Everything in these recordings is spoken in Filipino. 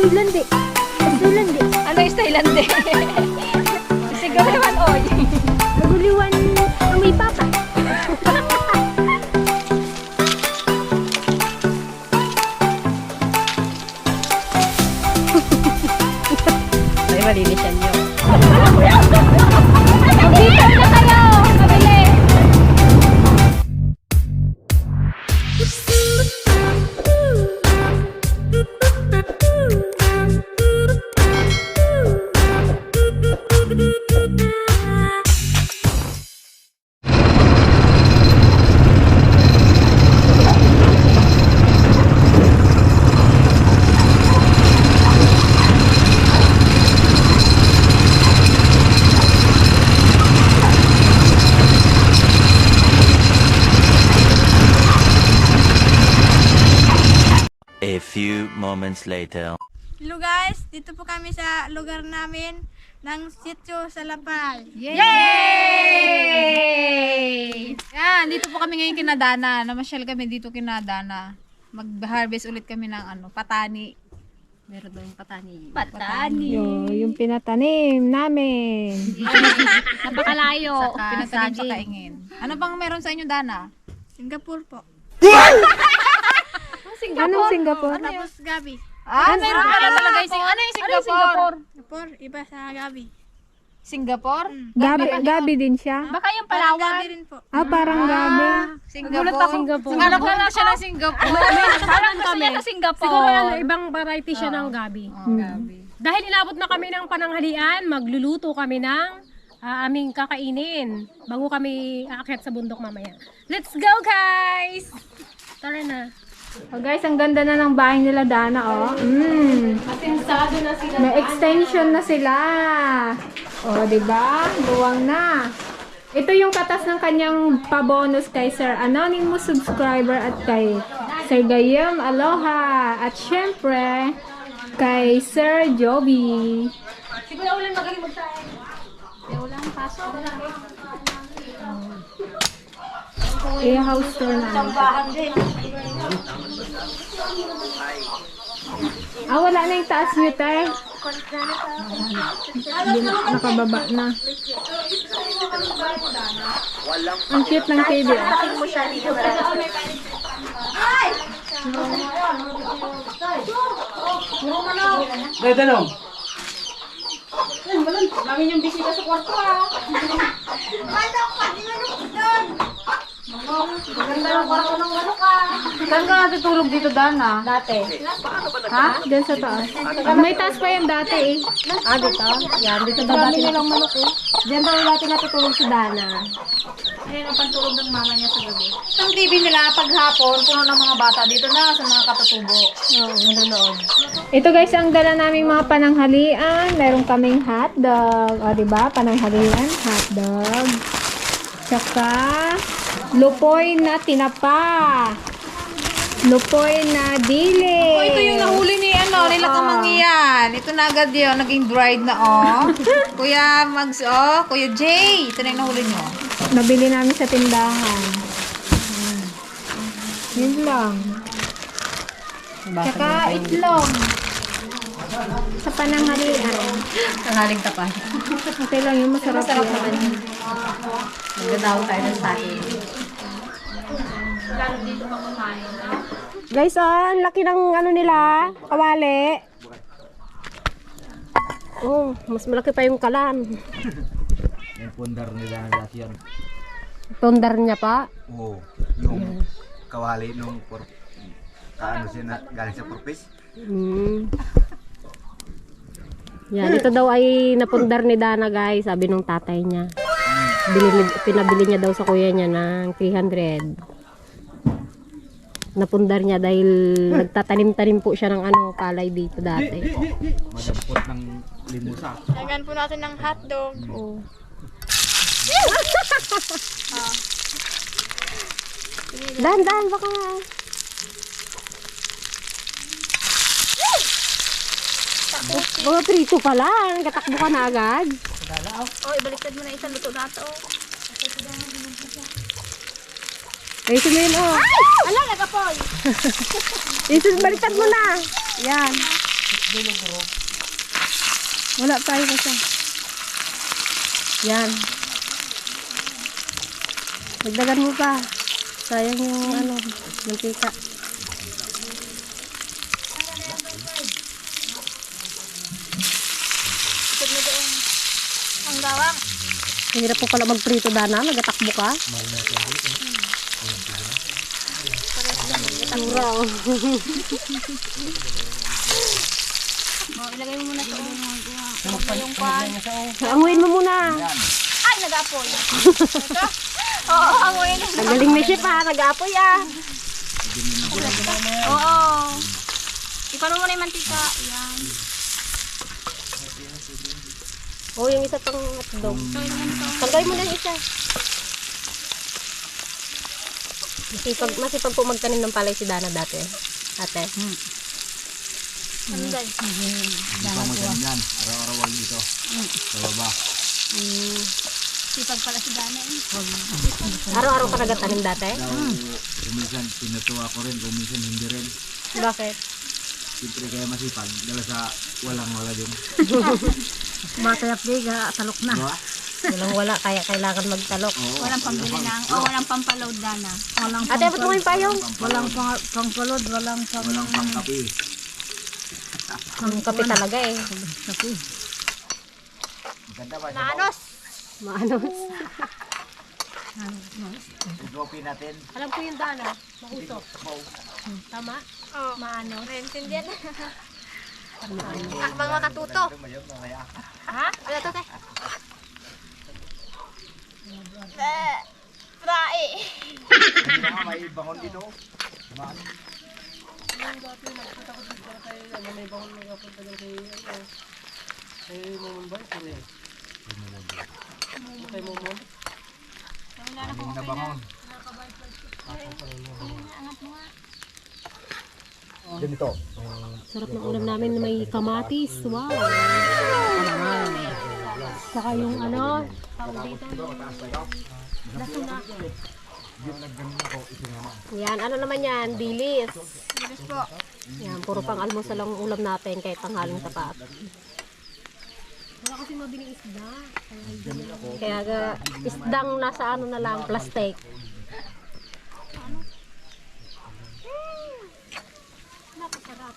Stylande. Stylande. Ano yung Stylande? Sigawan oy. Naguliwan ang may papa. Ay, malinis yan yun. Mag-detail na kayo. Mabili. A few moments later. Hello guys, dito po kami sa lugar namin ng Sitio Salapay. Yay! Yan, dito po kami ngayon kinadana. Namasyal kami dito kinadana. Mag-harvest ulit kami ng patani. Meron daw yung patani. Patani. Yung pinatanim namin. Napakalayo. Saka Pinatanim sa saging. kaingin. Ano bang meron sa inyo, Dana? Singapore po. Anong Singapore? Tapos Gabi. Meron pala talaga yung Ano yung Singapore? Singapore, iba sa Gabi. Singapore? Gabi din siya. Baka yung Parang Gabi rin po. Parang gabi. Singapore. Alam ko lang siya ng Singapore. Parang kami. Sa Singapore. Siguro ibang variety siya ng gabi. Gabi. Dahil inabot na kami ng pananghalian, magluluto kami ng aming kakainin bago kami aakyat sa bundok mamaya. Let's go guys! Tara na. Oh, guys, ang ganda na ng bahay nila Dana, oh. Asensado na sila. May extension na sila. Oh, di ba? Luwang na. Ito yung katas ng kanyang pabonus kay Sir Anonymous subscriber at kay Sir Gayam Aloha at syempre kay Sir Joby. Siguro ulan magaling magsahin. I-house tour na. Wala na yung taas nyo, tay. Nakababa na. Ang cute ng TV. Dahil tanong. Saan ka natutulog dito, Dana? Dati. Ha? Diyan sa taas. May taas pa yan dati eh. Dito? Yan, dito daw dati nilang manok eh. Diyan daw dati natutulog si Dana. Ayun ang pantulog ng mama niya sa gabi. Ang TV nila paghapon, puno ng mga bata dito na sa mga katutubo. Oo, nanonood. Ito guys, ang dala naming mga pananghalian. Meron kaming hotdog. O, diba? Pananghalian, hotdog. Tsaka, lupoy na tinapa. Lupoy na dili. Oh, ito yung nahuli ni nila Kamangian. Ito na agad yun, naging dried na Kuya Mags, Kuya Jay. Ito na yung nahuli nyo. Nabili namin sa tindahan. Yun lang. Tsaka itlog. Sa pananghalian. Tanghaling tapay. Okay lang yun, masarap naman yun. yun. Magdadawag tayo ng saging. Guys, ang laki ng nila, kawali. Oh, mas malaki pa yung kalan. Yung pundar nila lahat yan. Tondar niya pa. Oo. Yung kawali nung kaano siya na galing sa purpose. Yan, ito daw ay napundar ni Dana guys, sabi nung tatay niya. Pinabili niya daw sa kuya niya ng 300. Napundar niya dahil nagtatanim-tanim po siya ng palay dito dati. Madampot ng limusa. Lagyan po natin ng hotdog. Dahan-dahan baka mga prito pa lang, katakbo ka na agad. Ibaliktad mo na isang luto na ito. Ayusin mo yun, Ala, nagapoy! Ayusin, baliktad mo na. Yan. Wala tayo kasi. Yan. Dagdagan mo pa. Sayang yung ano, mantika. Ang gawang. Hirap po pala magprito, Dana. Nagatakbo ka. Suraw. Ilagay mo muna ito. Yung pan. Anguin mo muna. Ay, nag-apoy. Ito? Oo, amoy na. Nagaling na siya pa. Nag-apoy ah. Oo. Ipano mo na yung mantika. Yan. Oh, yung isa pang hotdog. Tanggalin mo na yung isa. Masipag po magtanim ng palay si Dana dati. Ate. Ano guys? Hindi pa mo yan. Araw-araw dito. Sa baba. Sipag pala si Dana eh. Araw-araw ka nagatanim dati? Daw, kuminsan tinutuwa ko rin, kuminsan hindi rin. Bakit? Siyempre kaya masipag. Dala sa walang-wala din. Batay update, talok na. Diba? Walang-wala, kaya kailangan magtalok. Walang pambili ng, walang pampaload Dana. Walang Ate, ba't mo yung payong? walang pangpalod, walang Walang pangkapi. Ang kape talaga eh. Maganda ba? Naanos. Maanos. Igopi natin. Alam ko yung Dana. Mausok. Tama? Oo. Maanos. Naintindihan. Ah, mga katuto. Ha? Ano to, te? Prae. May bangon dito. Maling na bangon. Ganito. Sarap ng ulam namin na may kamatis. Wow. Saka yung ano, tawag dito. Lasuna. Yan, ano naman yan? Dilis. Bilis po. Yan, puro pang almusal ang ulam natin kahit tanghaling tapat. Wala kasi mabiling isda. Kaya isdang nasa ano na lang, plastic. Napasarap.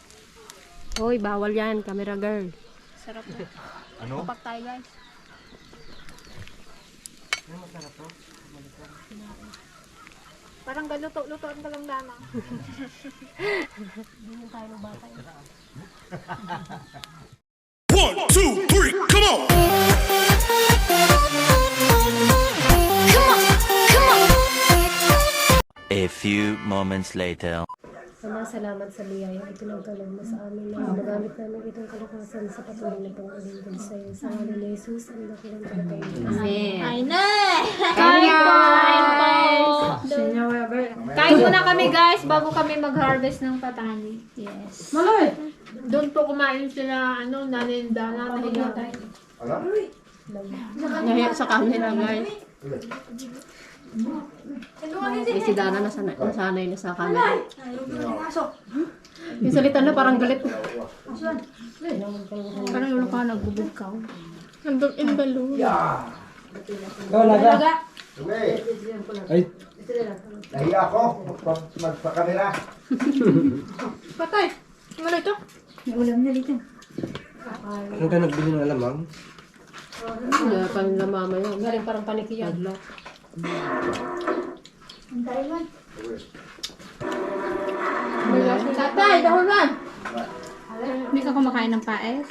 Hoy, bawal yan, camera girl. Sarap na. Ano? Kapag tayo guys. Parang galuto-lutoan ka lang Dana. Hindi tayo ng bata. 1, 2, 3, come on! A few moments later. Salamat sa biyaya at pinagkalog mo sa amin na magamit namin itong kalakasan sa patuloy na pang-alingkod sa iyo. Sa ngalan ni Jesus, ang dakilang pagkain. Ay na! Kain po! Kain muna kami guys bago kami mag-harvest ng patani. Yes. Doon po kumain sila, nanay Dana, nahiga tayo. Nahiya sa camera guys. Si Dana nasanay na sa camera. Yung salita na parang galit. Parang yung ka nagbubugkaw. Nandun in balloon. Ay, nahiya ako. Magpa-kamera. Patay! Ano ito? May ulam na dito. Ano ka nagbili ng alamang? Kaya pa nila mama yun. Galing parang panikiyan. Tatay, dahulan! Hindi ka kumakain ng paes?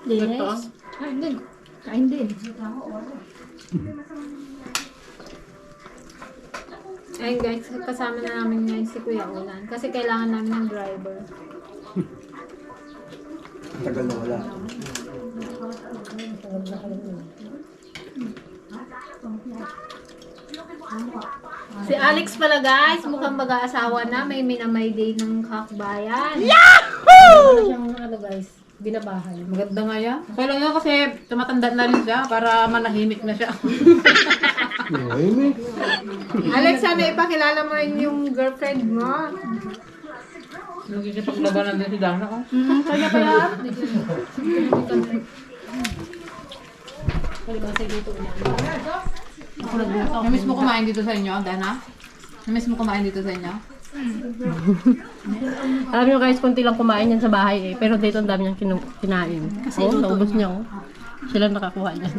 Yes. Kain din. Kain din. Ayun guys, kasama na namin ngayon si Kuya Ulan. Kasi kailangan namin ng driver. Tagal na wala. Si Alex pala guys, mukhang mag-aasawa na. May minamay day ng kakbayan. Yahoo! Ano guys, binabahay. Maganda nga yan. Kailan nga kasi tumatanda na rin siya para manahimik na siya. Alex, sana ipakilala mo rin yung girlfriend mo. Nagkikipaglabanan din si Dana, oh. Kanya pa yan. Namiss mo kumain dito sa inyo, Dana? Namiss mo kumain dito sa inyo? Alam nyo guys, konti lang kumain yan sa bahay eh. Pero dito ang dami niyang kinain. Kasi naubos niya oh. Sila nakakuha niyan.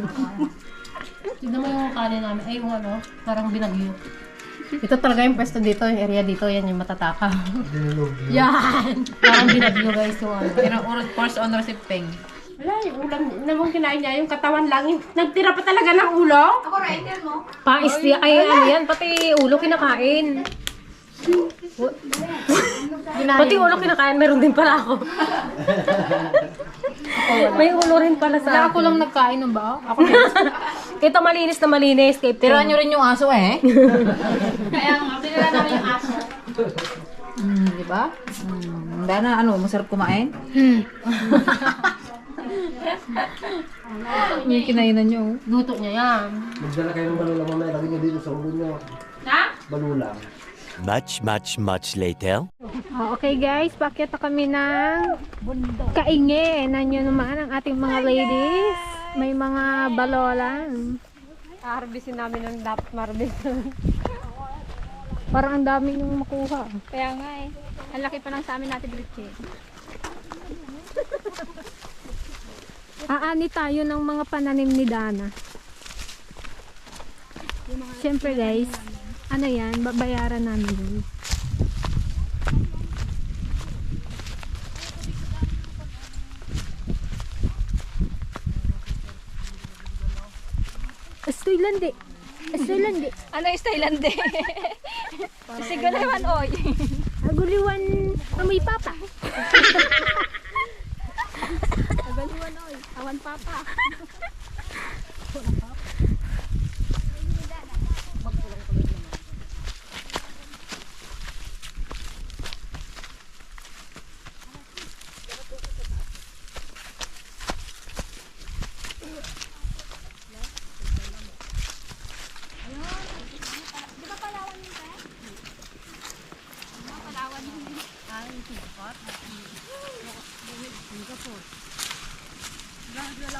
Tignan mo yung kanin namin. Ay, yung ano, parang binagyo. Ito talaga yung pwesto dito, yung area dito, yan yung matataka. Yan! Parang binagyo guys yung ano. Pero first honor si Peng. Wala, yung ulam namang kinain niya, yung katawan lang. Nagtira pa talaga ng ulo. Ako rider mo. Pais, ay ano yan, pati ulo kinakain. Pati ulo kinakain, meron din pala ako. May ulo rin pala sa Wala akin. ako lang nagkain ng ba? Ako Ito malinis na malinis. Kay Tirahan nyo rin yung aso eh. Kaya nga, pinila namin yung aso. Di ba? Dana, ano, masarap kumain? Yung kinainan nyo. Luto niya yan. Magdala kayo ng balulang mamaya. Lagay niyo dito sa ulo niyo. Balulang. Much later. Okay guys, pakyat na kami ng kaingin. Nanyo naman ang ating mga ladies. May mga balolang. Harvestin namin ng dapat marbis. Parang ang dami yung makuha. Kaya nga eh. Ang laki pa lang sa amin natin Britche. Aani tayo ng mga pananim ni Dana. Siyempre guys, ano yan, babayaran namin yun. Estoy landi. Ano yung Thailand eh? Sigalawan oy. Aguliwan amoy papa. Sigalawan oy. Awan papa.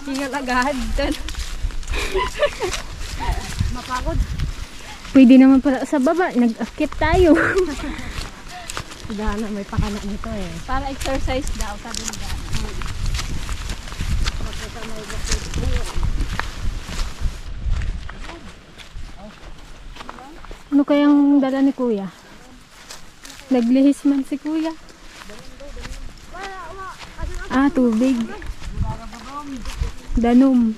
Hingal agad. Pwede naman pala sa baba, nag-akit tayo. Dana, may pakana nito eh. Para exercise daw, sabi ni Dana. Ano kayang dala ni Kuya? Naglihis man si Kuya. Ah, tubig. Danom.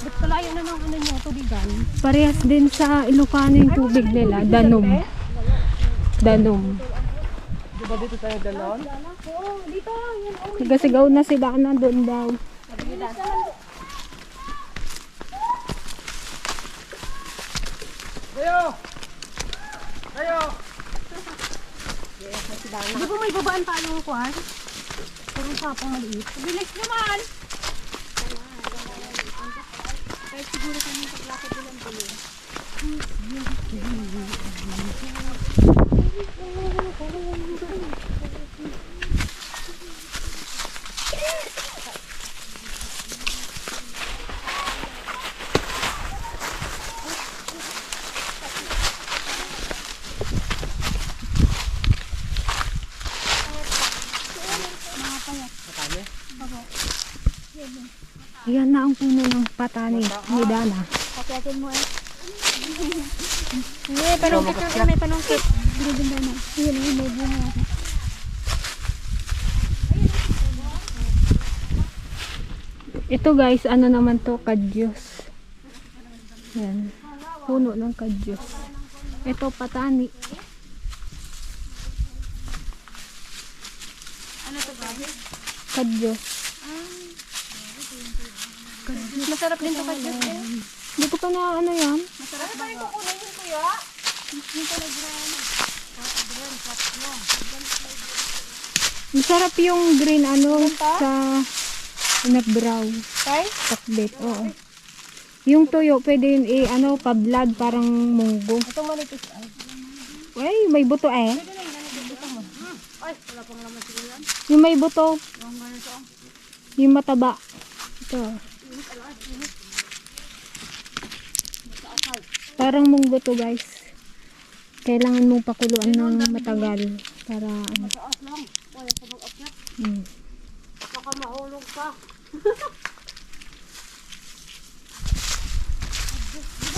Ba't palayo na ng ano nyo, tubigan? Parehas din sa Ilocano yung tubig nila. Danom. Danom. Diba dito tayo dalon? Sigasigaw na si Dana doon daw. Di ba may babaan pa yung kuhan? Parang sapang maliit. Bilis naman! Ayan na ang puno ng patani ni Dana. Pakiatin mo eh. May panungkit na may panungkit. Hindi Dana. Ayan yung may bunga. Ito guys, ano naman to? Kadyos. Ayan. Puno ng kadyos. Ito patani. Ano to ba? Kadyos. Masarap din to kasi. Hindi ko pa na ano yan. Masarap ba yung kukunin yun kuya? Masarap yung green ano sa na brown. Tay? Takbet, oo. Yung tuyo, pwede yun ano, pa-blood, parang munggo. Itong manipis ay. Ay, may buto eh. Yung may buto. Yung mataba. Ito. Parang munggo to guys. Kailangan mong pakuluan ng matagal para ano. Baka mahulog pa.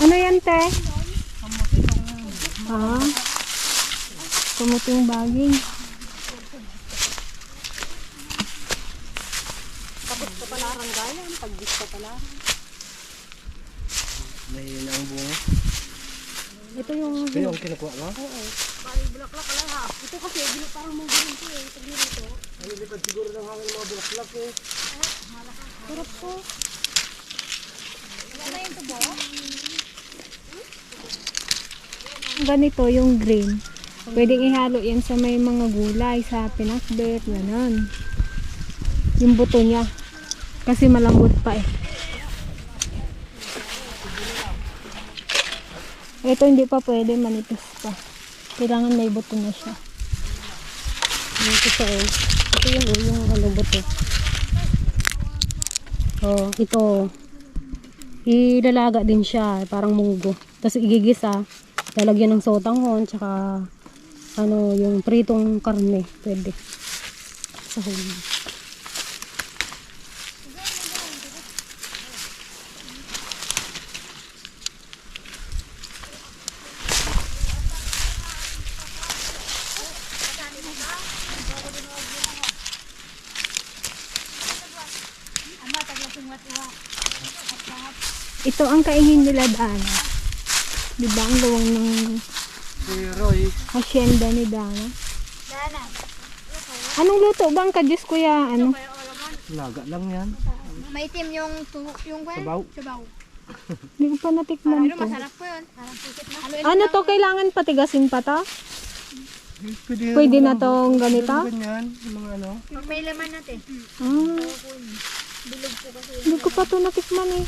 Ano yan, te? Kamuting baging. Tapos ka pala ranggalan, pag-gis ka pala. Mahina ang bunga. Ito yung... Ito yung kinukuha mo? Bali, bulaklak ka lang ha. Ito kasi, parang mong ganun ito eh. Pag dito. Ano lipad siguro ng hangin ng mga bulaklak eh. Turap ko. Wala na yung tubo? Ganito yung green. Pwedeng ihalo yan sa may mga gulay, sa pinakbet, gano'n. Yung buto niya. Kasi malambot pa eh. Ito hindi pa pwede, manipis pa. Kailangan may buto na siya. Ito siya eh. Ito yung ano buto. Oh, ito. Ilalaga din siya, parang munggo. Tapos igigisa. Lalagyan ng sotanghon, tsaka ano, yung pritong karne. Pwede. Sa huli. Ito ang kaingin nila Dana. Diba ang luwang ng Si Roy. hacienda ni Dana? Anong luto ba ang kadyos kuya? Ano? Laga lang yan. Maitim yung Sabaw. sabaw. Hindi ko pa natikman Pero to. masarap po yun. Parang pusit na. Ano to? Kailangan patigasin pa to? Pwede, Pwede na tong ganito? Ganyan, yung mga ano. Pag may laman natin. Ah, Bilog po kasi. hindi ko pa to natikman eh.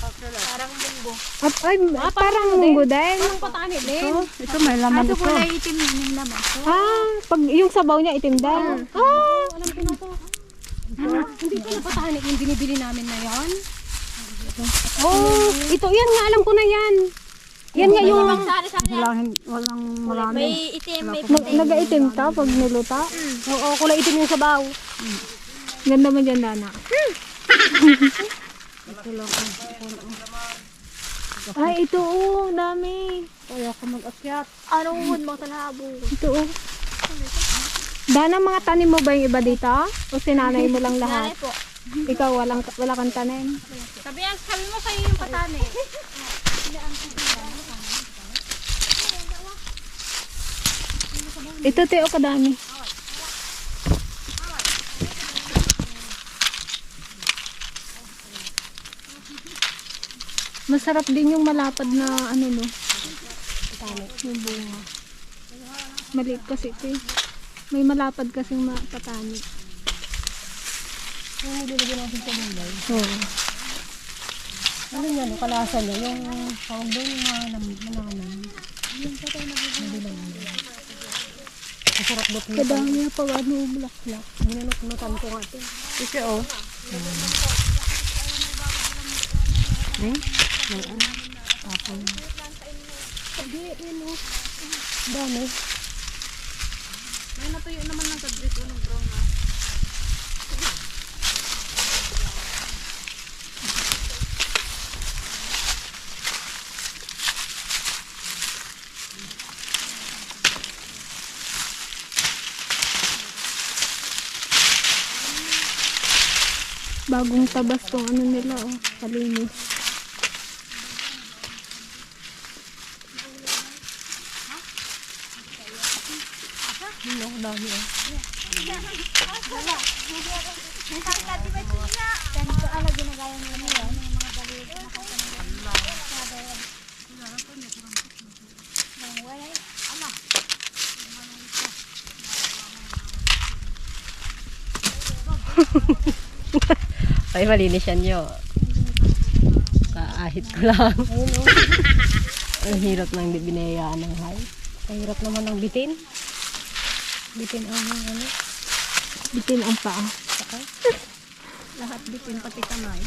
Parang munggo. At, ay, parang munggo din. Patani din. Ito may laman Ito ito. kulay itim yun yung laman. Ah, pag yung sabaw niya itim din. Ah, Alam ko na to. Hindi ko na patani yung binibili namin na yan. oh, ito yan nga, alam ko na yan. Yan nga yung Walang marami. May itim, may puti. nagaitim ta pag niluta. Oo, kulay itim yung sabaw. Ganda mo dyan, Dana. Ay, ito oh, dami. Kaya ako mag-akyat. Anong wood mo talabo? Ito oh. Dana, mga tanim mo ba yung iba dito? O sinanay mo lang lahat? Nanay po. Ikaw, wala kang tanim? Sabi mo sa'yo yung patani. Ito, Teo, kadami. Masarap din yung malapad na ano no. Yung bunga. Maliit kasi ito eh. May malapad kasing patani. Yung nililagyan natin sa bulay. Oo. Ano yan, yung kalasa niya, yung tawag doon yung mananan. Masarap doon na. Kadami na pag ano, bulaklak. Ginanot-notan ko nga ito. Ito oh. Dami. May natuyo naman ng kadris o ng brown na. Bagong tabas tong ano nila oh. Kalinis. Dami oh. Ay, malinis yan nyo. Kaahit ko lang. Ang hirap nang binayaan ng hay. Kahirap naman ng bitin. Bitin ang ano. Bitin ang paa. Lahat bitin, pati kamay.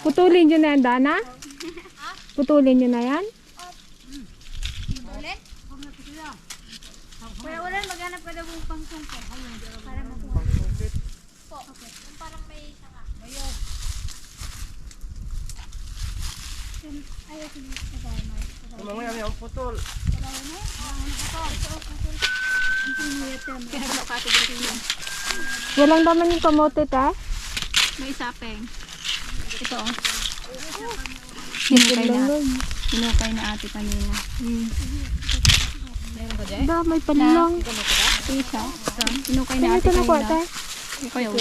Putulin nyo na yan, Dana? Putulin nyo na yan? Wala, maghanap ka daw ng pangsungkit. Para makuha. Po. Yung parang may saka. Ayaw ko dito sa bahay. Mamaya may ang putol. Walang naman yung kamote, te. May sapeng. Ito oh. Hinukay na ate kanina. Damay pala lang. Isa. Inukay na Ito ate na po, kanina. te. Ikaw yung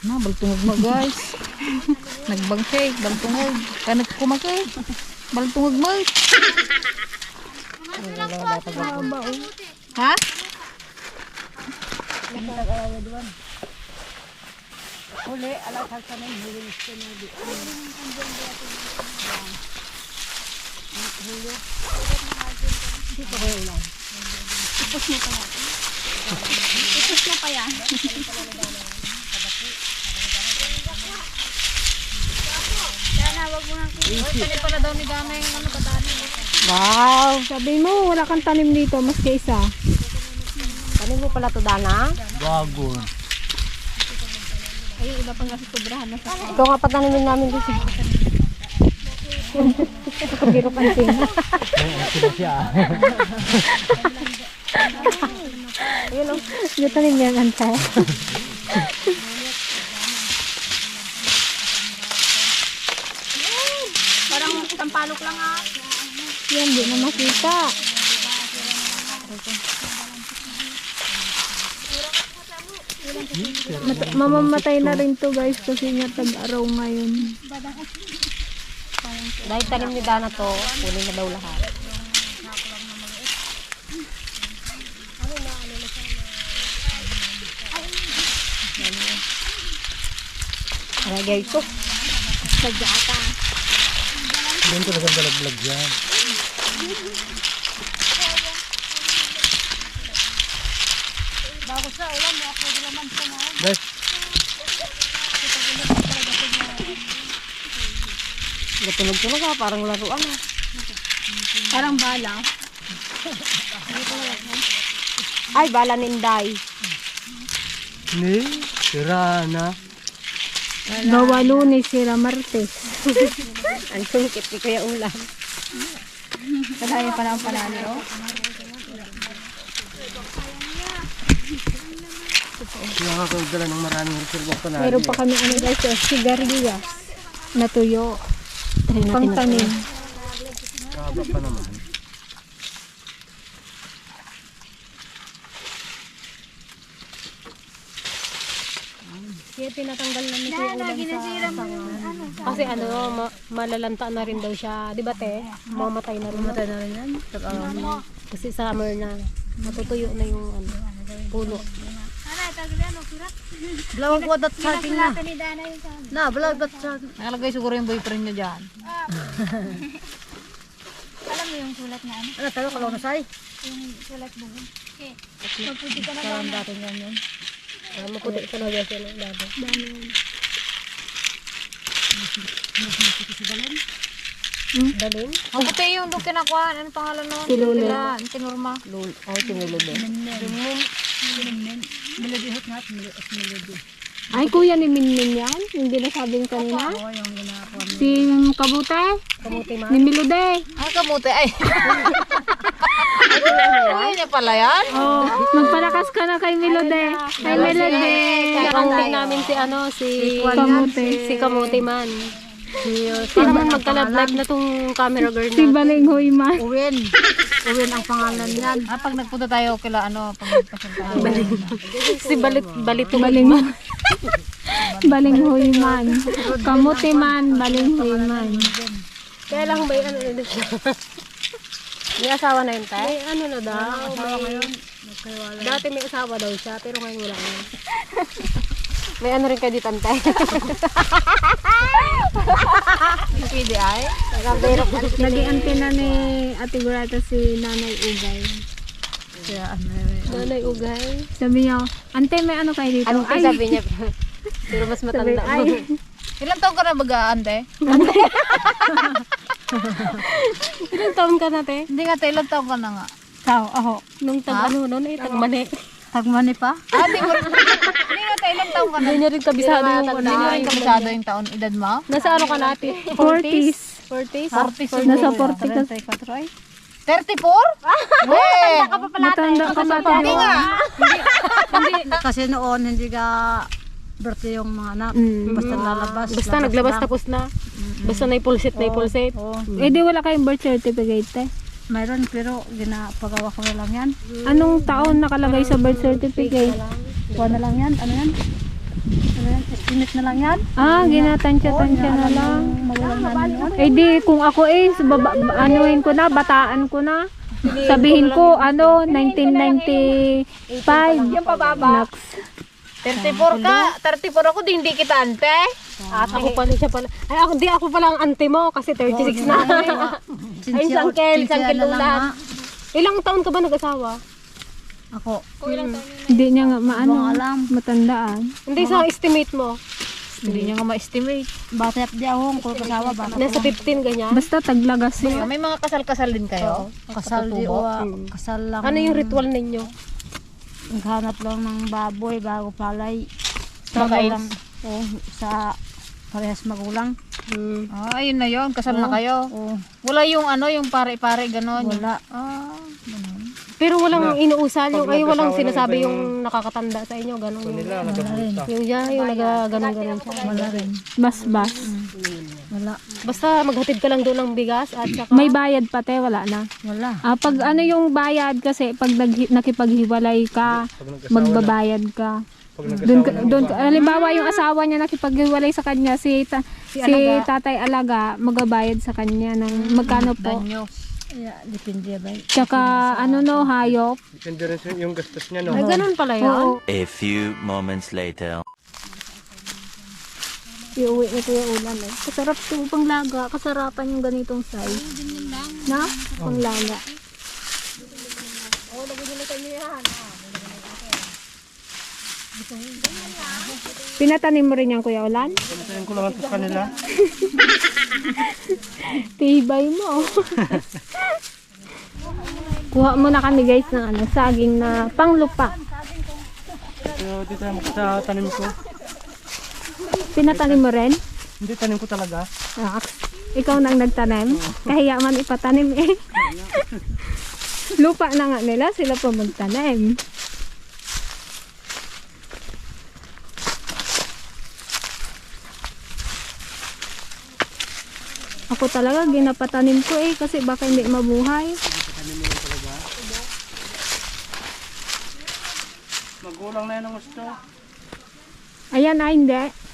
na, baltungog mo guys. Nagbangkay, baltungog. Kanag kumakay. Baltungog mo. Ha? Huli, alas halsa na yung huli nito na di. Ipos mo pa yan. Ipos mo pa yan. Pwede pala daw ni Dana yung ano katani. Wow! Sabi mo, wala kang tanim dito, mas kaysa. Tanim mo pala to, Dana? Bago. Ayun, iba pang nasa sobrahan na sa Ito nga patanimin namin dito. Pagkiro pansin. Ayun o. Yung tanim niya ang antay. Parang sampalok lang ah. Yan, di na makita. Mamamatay na rin to guys kasi nga tag-araw ngayon. Dahil tanim ni Dana to, kunin na daw lahat. Lagay ito. Sadya ka. Doon talaga balaglag yan. Guys, Natunog-tunog ah, parang laruan ah. Parang bala. Ay, bala ni Inday. ni, sira na. Gawa Lunes, sira Martes. Ang sungkit ni Kuya Ulan. Kadaya pa lang panalo. Oh. Nakakagdala ng maraming reserva pa na. Meron pa kami ano guys, sigarilyas na tuyo. Pang tanim. Kaba pa naman. Kaya tinatanggal na ni Kuya Ulan sa sanga. Kasi ano, malalanta na rin daw siya. Di ba te? Mamatay na rin. Mamatay na rin yan. Kasi summer na. Matutuyo na yung ano, puno. Blawag ko dat sa akin na. Ni Dana yung sa Na, blawag dat sa akin. Nakalagay siguro yung boyfriend niya dyan. Alam mo yung sulat na ano? Ano, tayo kalaw na say? Yung sulat mo. Okay. Pagputi ka na Parang dati niyan yun. Maputi sa lagyan siya ng labo. Dalin? Ang puti yung doon kinakuha. Ano pangalan nun? Tilule. Tinurma. Ay, tinulog eh. Ay, kuya ni Minmin yan? Yung ginasabing kanina? Si Kabute? Kamuti man. Ni Milude? Ay, kamuti. Ay. Ay, niya pala yan? Oh, magpalakas ka na kay Milude. Kay Milude. Kakanting namin si ano, si Kamuti. Si Kamuti man. Para man magka-love na tong camera girl Si na. Baling Hoyman. Uwin. Uwin ang pangalan yan. Pag nagpunta tayo kila ano, pag nagpasal tayo. Si Balitong. Baling Baling Hoyman. Kamuti man, Baling Hoyman. Kaya lang may ano na siya. May asawa na yun, tay? May ano na daw. Dati may asawa daw siya, pero ngayon wala na. May ano rin kayo dito, tay? Pwede ay? Nag-iante na ni Ate Gurata si Nanay Ugay. Nanay Ugay. Sabi niya, ante may ano kayo dito? Anong sabi niya? Pero mas matanda mo. Ilang taon ka na baga-ante? Ilang taon ka na, te? Hindi nga tayo, ilang taon ka na nga. Nung ano nun, tagmani. Tagmani pa? Di mo hindi nga tayo, ilang taon ka na. Hindi niya rin kabisado yung Hindi mo rin kabisado yung taon, edad mo? Nasa ano ka na, te? 40s. 40s? 40s. Nasa 40 ka. 34? Weh! Matanda ka pa tayo. Hindi nga. Kasi noon hindi ka birthday yung mga anak. Basta lalabas. Basta naglabas tapos na. Basta naipulsit. Eh di wala kayong birth certificate eh. Mayroon pero ginapagawa ko na lang yan. Anong taon nakalagay sa birth certificate? Kuha na lang yan. Ano yan? Estimate na lang yan. Ah, ginatansya-tansya na lang. Eh di kung ako anuhin ko na, bataan ko na. Sabihin ko, 1995. Yung pababa. 34 ka? 34 ako, hindi kita ante. Ako pala siya pala. Ay, ako pala ang ante mo kasi 36 na. Ay, sangkel ulan. Ilang taon ka ba nag-asawa? Ako. Hindi niya nga matandaan. Hindi sa estimate mo. Hindi niya nga ma-estimate. Bata di ako kung kasawa ba. Nasa 15 ganyan. Basta taglagas siya. May mga kasal-kasal din kayo? Kasal di o kasal lang. Ano yung ritual ninyo? Naghanap lang ng baboy bago palay. Makain? Sa parehas magulang. Ayun na yun, kasal na kayo. Oo. Wala yung ano, yung pare-pare gano'n. Wala. Pero walang inuusal, walang sinasabi yung nakakatanda sa inyo, gano'n. Yung nag-ganon siya. Wala rin. Bas-bas. Wala. Basta maghatid ka lang doon ng bigas at saka... May bayad pa te, wala na. Wala. Pag ano yung bayad kasi, pag nakipaghiwalay ka, magbabayad ka. Doon halimbawa yung asawa niya nakipaghiwalay sa kanya, si Tatay Alaga, magbabayad sa kanya ng magkano po? Depende ba? Tsaka hayop. Depende rin yung gastos niya, no? Ay, ganun pala yan. A few moments later. Iuwi na Kuya Ulan eh. Kasarap ito panglaga. Kasarapan yung ganitong size. Na? Panglaga. Pinatanim mo rin yan Kuya Ulan? Pinatanim ko lang ito sa kanila. Tibay mo. Kuha muna kami guys ng saging na panglupa. So, dito naman sa tanim ko. Pinatanim mo rin? Hindi, tanim ko talaga. Ikaw nang nagtanim? Kahiya man ipatanim eh. Lupa na nga nila, sila pa magtanim. Ako talaga ginapatanim ko eh kasi baka hindi mabuhay. Magulang na yan ang gusto. Ayan hindi.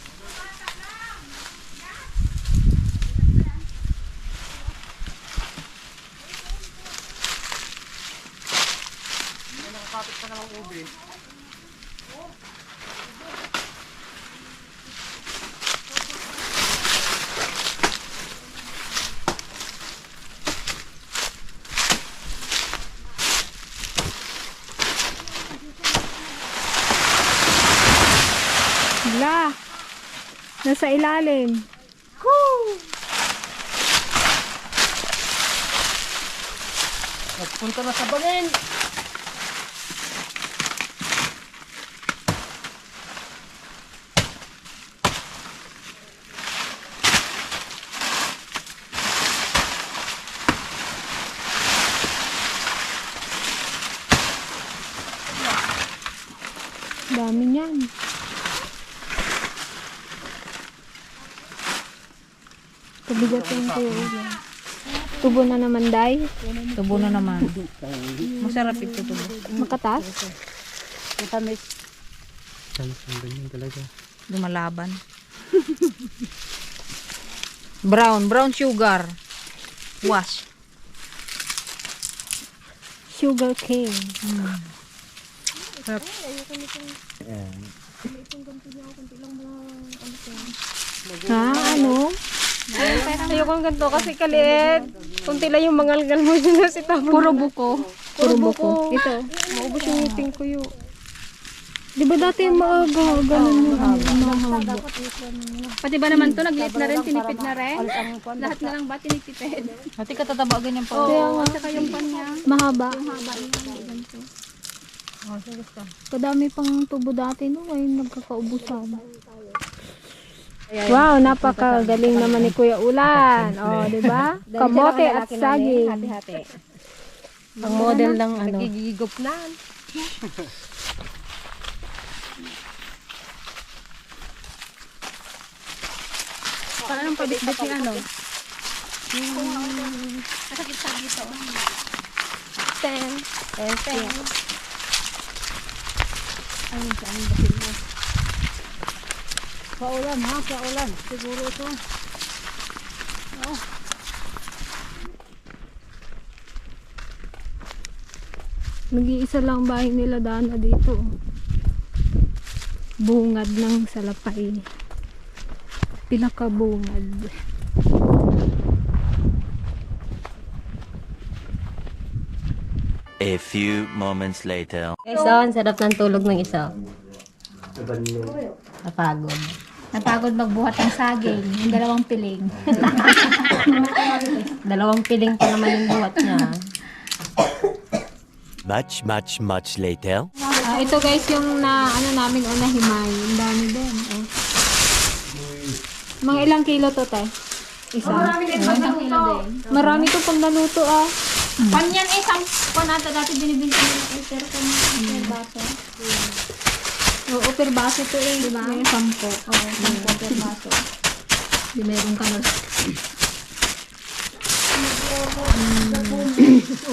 Hala, nasa ilalim. Nagpunta na sa bangin. Dami niyan. Kabigat yung kuya ulan. Tubo na naman, Day. Tubo na naman. Masarap ito tubo. Makatas. Matamis. Lumalaban. Brown sugar. Wash. Sugar cane. Ha? Ano? Ayoko ng ganito kasi kaliit. Kunti lang yung mangalgal mo dyan sa tapon. Puro buko. Puro buko. Ito. Maubos yung ngipin ko yun. Di ba dati maaga? Ganun yung mahaba. Pati ba naman to, naglit na rin, tinipid na rin. Lahat na lang ba tinitipid? Hati katataba ganyan pa. Kaya nga, Saka yung pan niya. mahaba. Haba niya. Ganito. Kadami pang tubo dati no, ngayon nagkakaubusan. Wow, napakagaling naman ni Kuya Ulan. Oh, di ba? Kamote at saging. Hati-hati. Ang model ng ano. Nagigigop na. Paano nang pabit-bit yung ano? Kasakit sa dito. Ten. Ten. Ayun, saan ba sila? Paulan ha, paulan. Siguro ito. Nag-iisa lang bahay nila Dana dito. Bungad ng salapay. Pinakabungad. A few moments later. Guys, ang sarap ng tulog ng isa. Napagod. Napagod magbuhat ng saging. Yung dalawang piling. Dalawang piling pa naman yung buhat niya. Much later. Ito guys yung na ano namin una himay. Ang dami din. Oh. Mga ilang kilo to te? Isa. Marami to pang naluto ah. Pan yan eh, pan ata dati binibinti nila eh, pero kung per baso. Oo, per baso to eh. Diba? May 10. Oo, 10 per baso. Di meron ka na.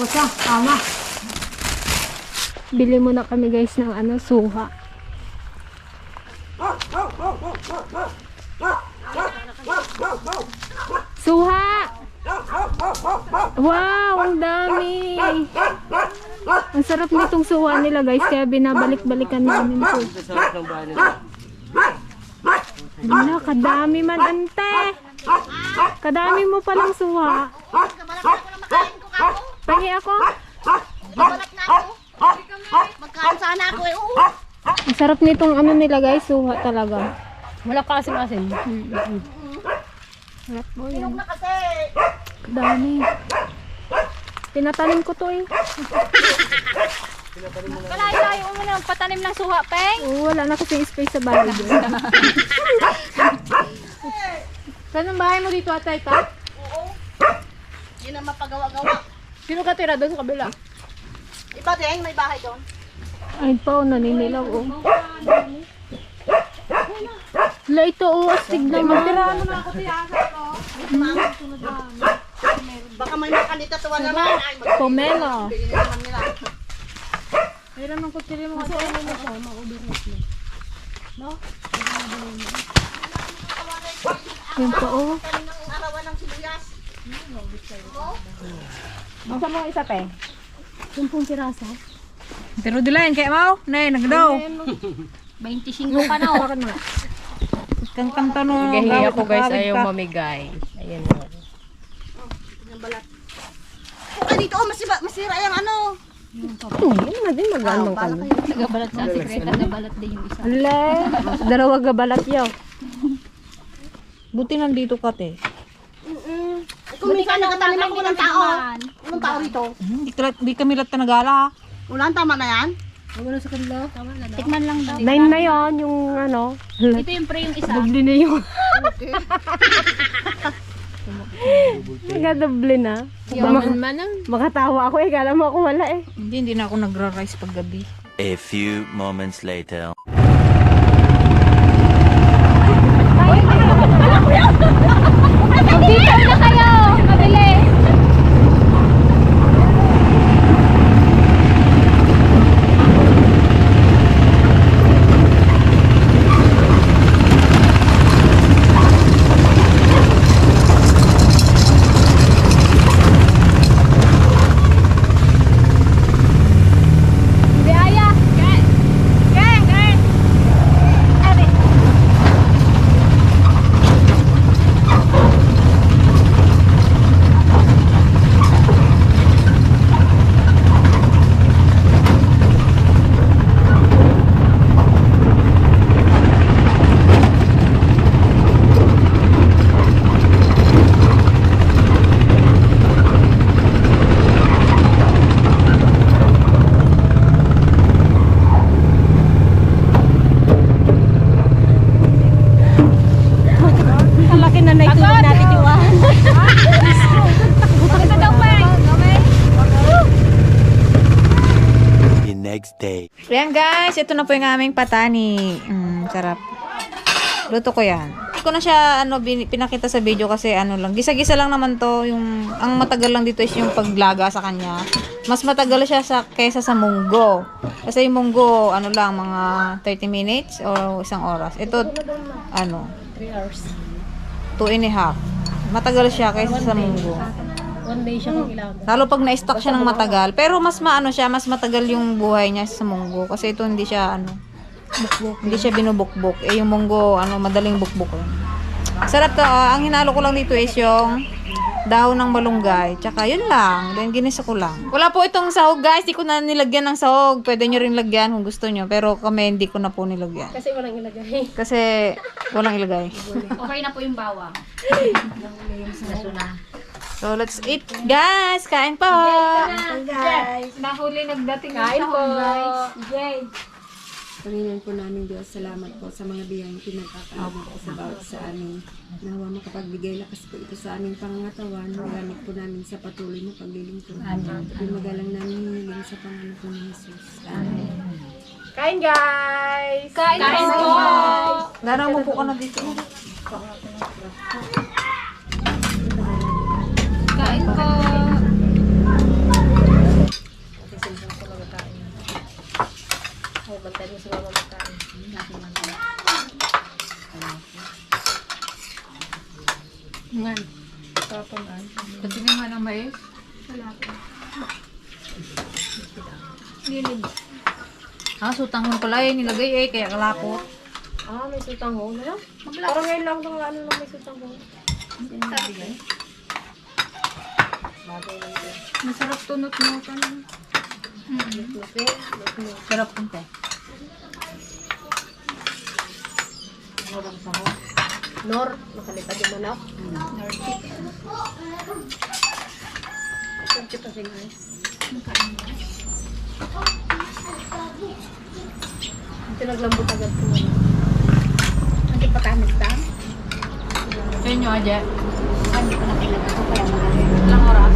Osa, tama. Bili muna kami guys ng ano, suha. Suha! Wow, ang dami! Ang sarap nitong suha nila guys, kaya binabalik-balikan namin ito. Wala, kadami man ante! Kadami mo palang suha. Pangi ako? Magkaan sana ako eh. Ang sarap nitong ano nila guys, suha talaga. Wala ka asim-asim. Sarap po yan. Kadami. Pinatanim ko to eh. Kalayo-layo mo na patanim ng suha, Peng. Oo, wala na kasing space sa bahay doon. Saan ang bahay mo dito, atay ka? Yun ang mapagawa-gawa. Sino ka tira doon sa kabila? Iba din, may bahay doon. Ay pa, naninilaw oh. Wala ito oh, astig naman. Ano na ako tiyasa ko? Baka may makanita tuwa naman. Ay, Pomelo. magbibigyan naman nila. Mayroon ng kutsili mo kasi ano na siya, maubos na siya. No? Yan po oh. Arawan ng sibuyas. Masa mo isa pe? 10 pirasa. Pero dilayan kaya mau? Nay, nagdaw. 25 pa na oh. Kang tanong. Gahiya ko guys, ayaw mamigay. Ayan o. Ay, dito oh, masira yung ano. Yan na din mag-anong kami. Nagabalat sa sekreto, nagabalat din yung isa. Ala, dalawa gabalat yaw. Buti nandito ka te. Kung minsan nagtatanim ako ng tao. Anong tao rito? Di kami lahat nagala. Ulan, tama na yan? Tikman lang daw. 9 na yon yung ano. Ito yung pre yung isa. Doble na yung. Nagadoble na. Makatawa ako eh, kala mo ako wala eh. Hindi na ako nagra-rice paggabi. A few moments later. Dito day. Ayan guys, ito na po yung aming patani. Sarap. Luto ko yan. Hindi ko na siya pinakita sa video kasi lang. Gisa-gisa lang naman to. Ang matagal lang dito is yung paglaga sa kanya. Mas matagal siya kaysa sa munggo. Kasi yung munggo, mga 30 minutes o 1 oras. Ito, 3 hours. 2.5. Matagal siya kaysa sa munggo. 1 day siya kung ilaga. Lalo pag na-stock siya ng matagal. Pero mas mas matagal yung buhay niya sa munggo. Kasi ito hindi siya hindi siya binubukbok. Yung munggo, madaling bukbok lang. Sarap to. Ang hinalo ko lang dito is yung dahon ng malunggay. Tsaka yun lang. Then ginisa ko lang. Wala po itong sahog guys. Di ko na nilagyan ng sahog. Pwede nyo rin lagyan kung gusto nyo. Pero kami hindi ko na po nilagyan. Kasi walang ilagay. Kasi walang ilagay. Okay na po yung bawang. So let's eat guys. Kain po. Guys, mahuli nagdating Kain sa po. guys. Yay! Panginoon po namin Diyos, salamat po sa mga biyayang pinagkakaroon po sa bawat sa amin. Nawa makapagbigay lakas po ito sa aming pangangatawan. Magamit po namin sa patuloy na paglilingkod. Lumagalang namin hinihiling sa pangalan po ni Jesus. Amen. Kain guys! Kain po! Laro mo po ka na dito. Kain po! Ay, bantay mo si mama magkain. Ngan. Patingin nga ng mais. Lilid. Sutanghon pala nilagay kaya kalapot. May sutanghon. Parang ngayon lang itong may sutanghon. Masarap tunot-nutan. Sarap punte. Nor, nakalipad yung manok. Sarap kita siya guys. Ito naglambot agad ko. Hindi pa tayo nagdam. Sa inyo, Aja. Hindi ko na kailangan ko kaya mga Ilang oras?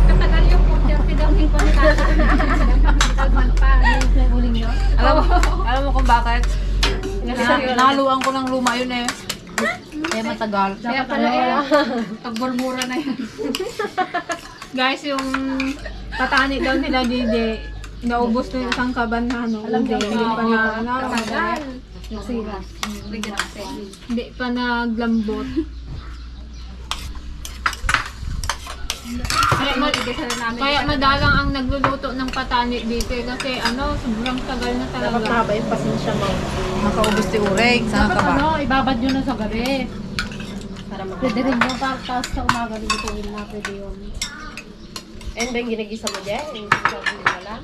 Katagal yung 40 daw yung pagkakaman pa. Uling yun. Alam mo kung bakit? Nahaluan ko ng luma yun eh. Kaya matagal. Kaya pala pagburmura na yun. Guys, yung patani daw nila DJ, naubos na yung isang kaban na hindi pa na hindi pa naglambot. Kaya madalang ang nagluluto ng patani dito kasi sobrang tagal na talaga. Dapat mahaba yung pasensya mo. Makaubos ti ureg. Sana ka ba? Ibabad nyo na sa gabi. Pwede rin yung tapos sa umaga dito na pwede yun. And then ginagisa mo dyan? Hindi mo lang?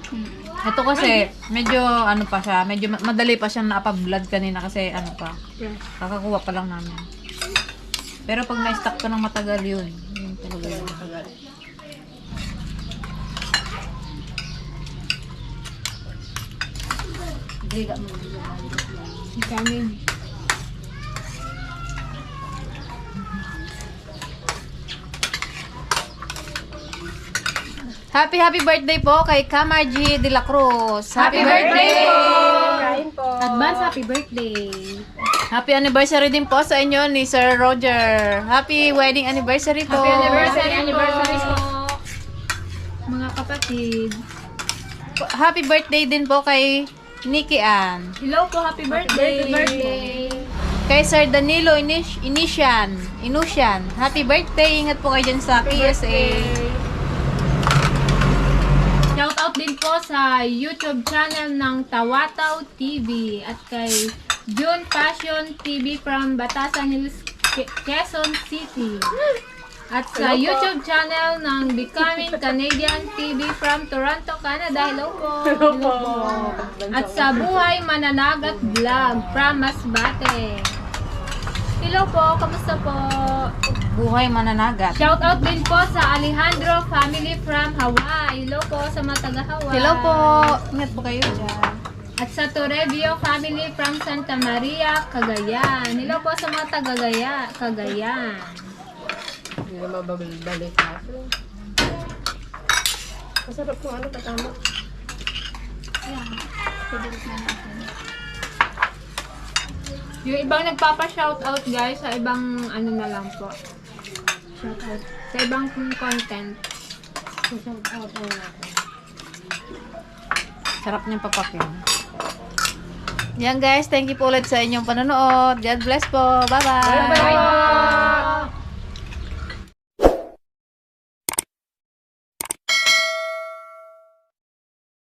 Ito kasi, medyo pa siya, medyo madali pa siyang naapablad kanina kasi kakakuha pa lang namin. Pero pag na-stock ko ng matagal yun talaga yun. Kanin. Happy birthday po kay Kamarji de la Cruz. Happy birthday! Kain po. Advance happy birthday. Happy anniversary din po sa inyo ni Sir Roger. Happy wedding anniversary po. Happy anniversary po. Mga kapatid. Happy birthday din po kay Nikki Ann. Hello po, happy birthday. Happy birthday. Kay Sir Danilo Inusian. Happy birthday. Ingat po kayo dyan sa PSA. Shoutout din po sa YouTube channel ng Tawataw TV at kay June Passion TV from Batasan Hills, Quezon City. At sa YouTube channel ng Becoming Canadian TV from Toronto, Canada. Hello po. Hello po. At sa Buhay Mananagat Vlog from Masbate. Hello po, kamusta po? Buhay Mananagat. Shoutout din po sa Alejandro family from Hawaii. Hello po sa mga taga-Hawaii. Hello po. Ingat po kayo dyan. At sa Torrebio family from Santa Maria, Cagayan. Hello po sa mga Cagayan. Hindi mababalik na. Masarap kung katama. Yung ibang nagpapa-shoutout guys, sa ibang ano na lang po. Shoutout. Sa ibang content. Sarap niyang papakin. Yan guys, thank you po ulit sa inyong panonood. God bless po. Bye-bye. Bye-bye.